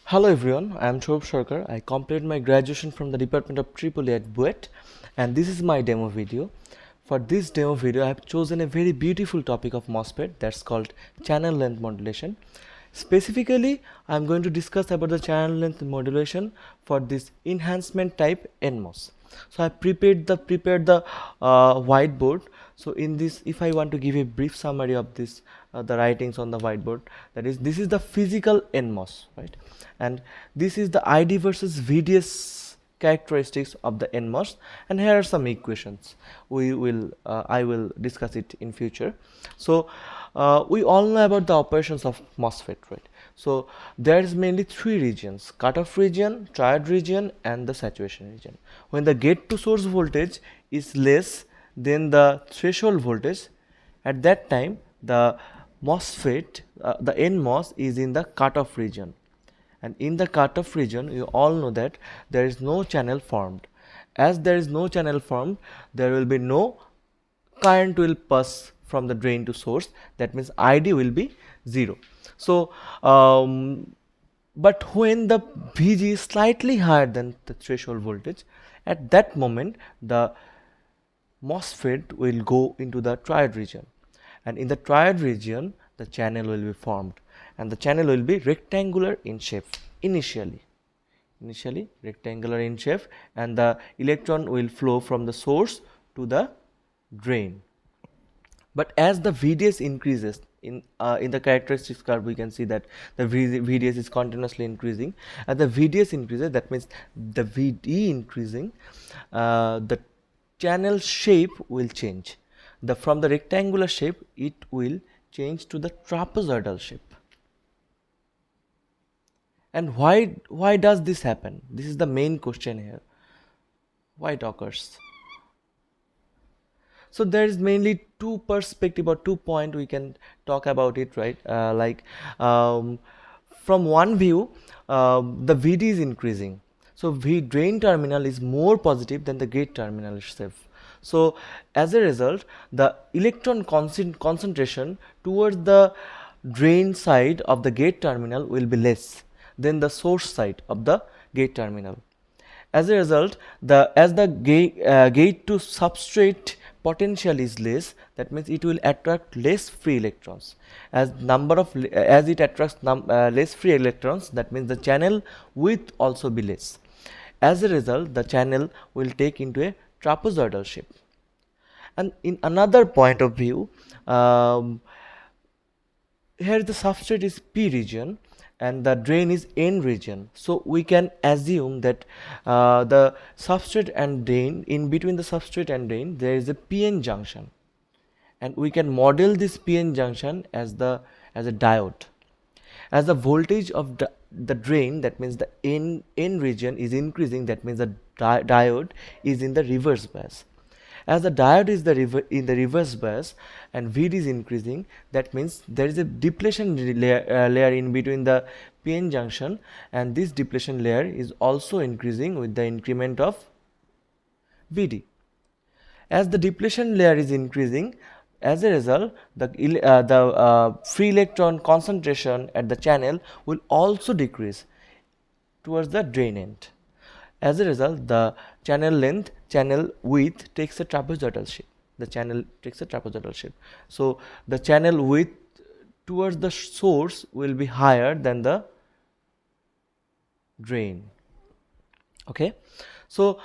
Hello everyone, I am Sourav Sarker. I completed my graduation from the Department of EEE at BUET, and this is my demo video. For this demo video, I have chosen a very beautiful topic of MOSFET that's called channel length modulation. Specifically, I am going to discuss about the channel length modulation for this enhancement type NMOS. So I prepared the whiteboard. So in this, if I want to give a brief summary of this, the writings on the whiteboard, that is, this is the physical NMOS, right? And this is the ID versus VDS characteristics of the NMOS, and here are some equations. I will discuss it in future. So we all know about the operations of MOSFET, right? So there is mainly three regions: cutoff region, triode region, and the saturation region. When the gate to source voltage is less than the threshold voltage, at that time the MOSFET, the NMOS is in the cutoff region. And in the cutoff region, you all know that there is no channel formed. As there is no channel formed, there will be no current will pass from the drain to source. That means ID will be 0. So but when the VG is slightly higher than the threshold voltage, at that moment the MOSFET will go into the triode region, and in the triode region the channel will be formed, and the channel will be rectangular in shape initially rectangular in shape, and the electron will flow from the source to the drain. But as the VDS increases, in the characteristics curve we can see that the VDS is continuously increasing. As the VDS increases, that means the VD increasing, the channel shape will change. From the rectangular shape, it will change to the trapezoidal shape. And why does this happen? This is the main question here. Why it occurs? So there is mainly two perspective or 2 point we can talk about it, right? From one view, the VD is increasing. So drain terminal is more positive than the gate terminal itself. So as a result, the electron concentration towards the drain side of the gate terminal will be less than the source side of the gate terminal. As a result, as the gate to substrate potential is less, that means it will attract less free electrons. As it attracts less free electrons, that means the channel width also be less. As a result, the channel will take into a trapezoidal shape. And in another point of view, here the substrate is P region and the drain is N region. So we can assume that the substrate and drain, in between the substrate and drain, there is a PN junction, and we can model this PN junction as a diode. As the voltage of the drain, that means the N region, is increasing, that means the diode is in the reverse bias. As the diode is in the reverse bias and VD is increasing, that means there is a depletion layer in between the PN junction, and this depletion layer is also increasing with the increment of VD. As the depletion layer is increasing, as a result, the free electron concentration at the channel will also decrease towards the drain end. As a result, the channel width takes a trapezoidal shape. So the channel width towards the source will be higher than the drain. Okay, so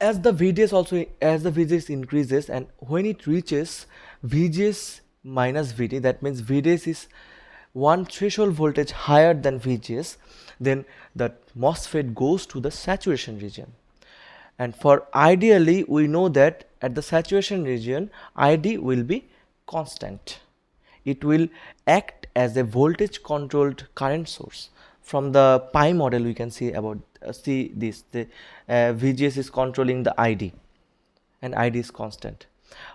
as the VGS increases, and when it reaches VGS minus VD, that means VGS is one threshold voltage higher than VGS, then the MOSFET goes to the saturation region. And for ideally, we know that at the saturation region, ID will be constant. It will act as a voltage controlled current source. From the pi model we can see this, the VGS is controlling the ID and ID is constant.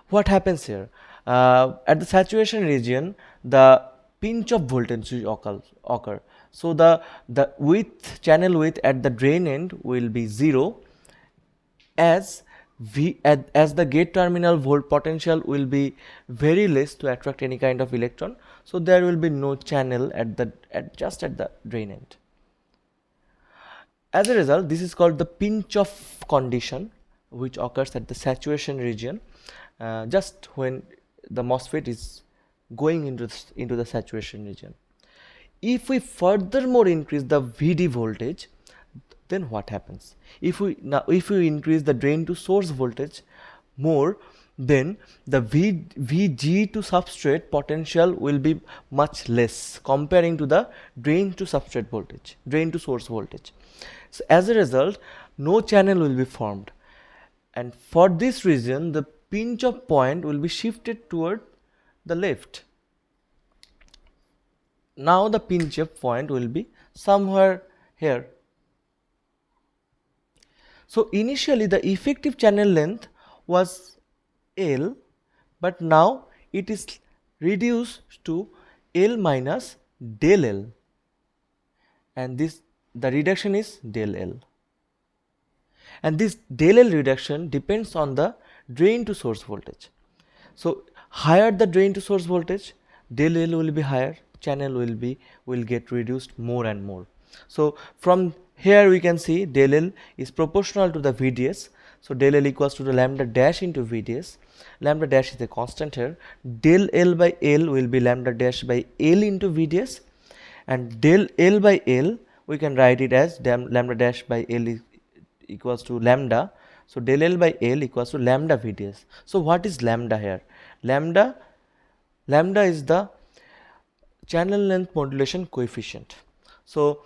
What happens here? At the saturation region, the pinch of voltage will occur. So the channel width at the drain end will be 0, as the gate terminal volt potential will be very less to attract any kind of electron. so there will be no channel just at the drain end. As a result, this is called the pinch off condition, which occurs at the saturation region, just when the MOSFET is going into the saturation region. If we furthermore increase the VD voltage, then what happens? If we increase the drain to source voltage more, then the VG to substrate potential will be much less comparing to the drain to substrate voltage, drain to source voltage. So as a result, no channel will be formed, and for this reason the pinch off point will be shifted toward the left. Now the pinch off point will be somewhere here. So initially the effective channel length was L, but now it is reduced to L minus del L, and the reduction is del L, and this del L reduction depends on the drain to source voltage. So higher the drain to source voltage, del L will be higher, channel will get reduced more and more. So from here we can see del L is proportional to the VDS. So del L equals to the lambda dash into VDS. Lambda dash is a constant here. Del L by L will be lambda dash by L into VDS, and del L by L we can write it as lambda dash by L equals to lambda. So del L by L equals to lambda VDS. So what is lambda here? Lambda is the channel length modulation coefficient. So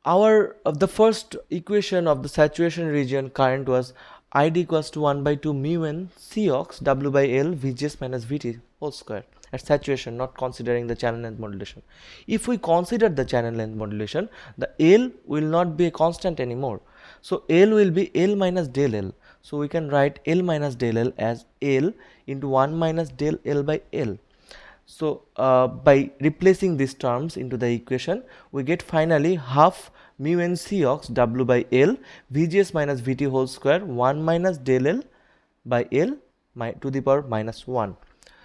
the first equation of the saturation region current was ID equals to 1 by 2 mu n Cox W by L VGS minus VT whole square at saturation, not considering the channel length modulation. If we consider the channel length modulation, the L will not be a constant anymore. So L will be L minus del L. So we can write L minus del L as L into 1 minus del L by L. So by replacing these terms into the equation, we get finally half mu n Cox W by L VGS minus VT whole square 1 minus del L by L to the power minus 1.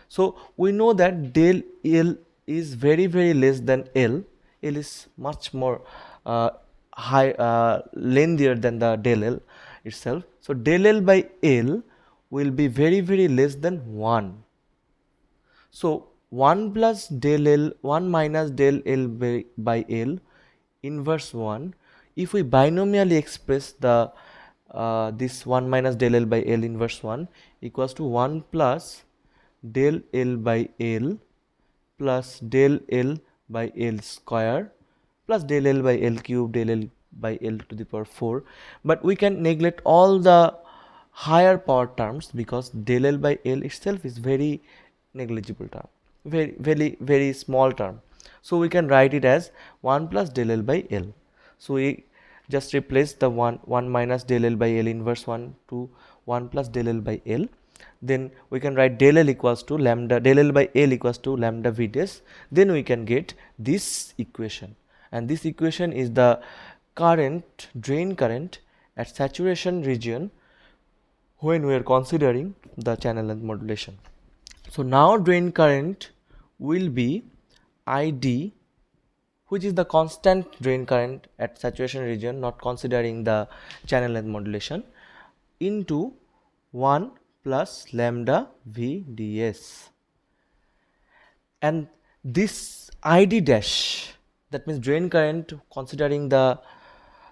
So we know that del L is very less than L. L is much more lengthier than the del L itself. So del L by L will be very less than 1. So 1 plus del L, 1 minus del L by L inverse 1. If we binomially express the this 1 minus del L by L inverse 1 equals to 1 plus del L by L plus del L by L square plus del L by L cube del L by L to the power 4. But we can neglect all the higher power terms because del L by L itself is very negligible term, very small term. So we can write it as 1 plus del L by L. So we just replace the 1 minus del L by L inverse 1 to 1 plus del L by L. Then we can write del L equals to lambda, del L by L equals to lambda VDS. Then we can get this equation, and this equation is the current, drain current at saturation region when we are considering the channel length modulation. So now drain current will be ID, which is the constant drain current at saturation region, not considering the channel length modulation, into 1 plus lambda VDS. And this ID dash, that means drain current considering the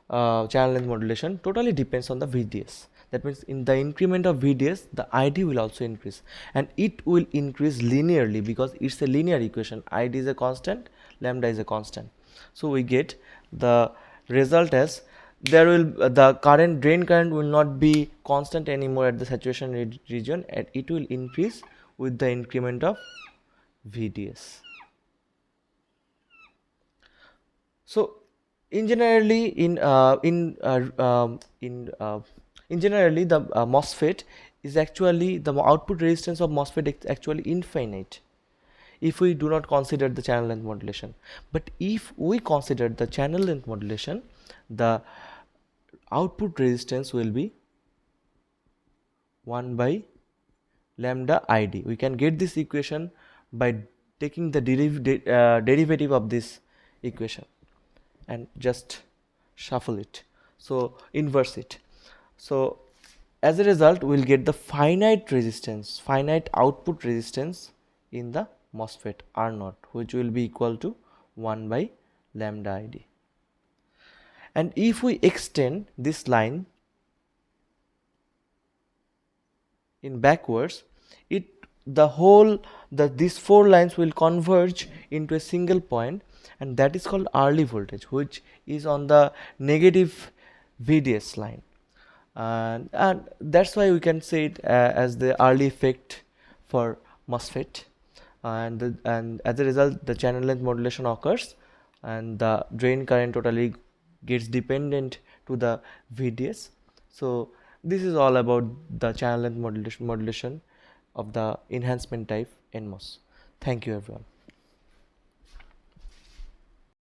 channel length modulation, totally depends on the VDS. That means in the increment of VDS, the ID will also increase, and it will increase linearly because it's a linear equation. ID is a constant, lambda is a constant. So we get the result as the current, drain current will not be constant anymore at the saturation region, and it will increase with the increment of VDS. So in generally the MOSFET is actually, the output resistance of MOSFET is actually infinite if we do not consider the channel length modulation. But if we consider the channel length modulation, the output resistance will be 1 by lambda ID. We can get this equation by taking the derivative of this equation and just shuffle it, so inverse it. So as a result we'll get the finite resistance, finite output resistance in the MOSFET R naught, which will be equal to 1 by lambda ID. And if we extend this line in backwards, these four lines will converge into a single point, and that is called early voltage, which is on the negative VDS line, and that's why we can say it as the early effect for MOSFET, and as a result the channel length modulation occurs, and the drain current totally gets dependent to the VDS. So this is all about the channel length modulation of the enhancement type NMOS. Thank you everyone.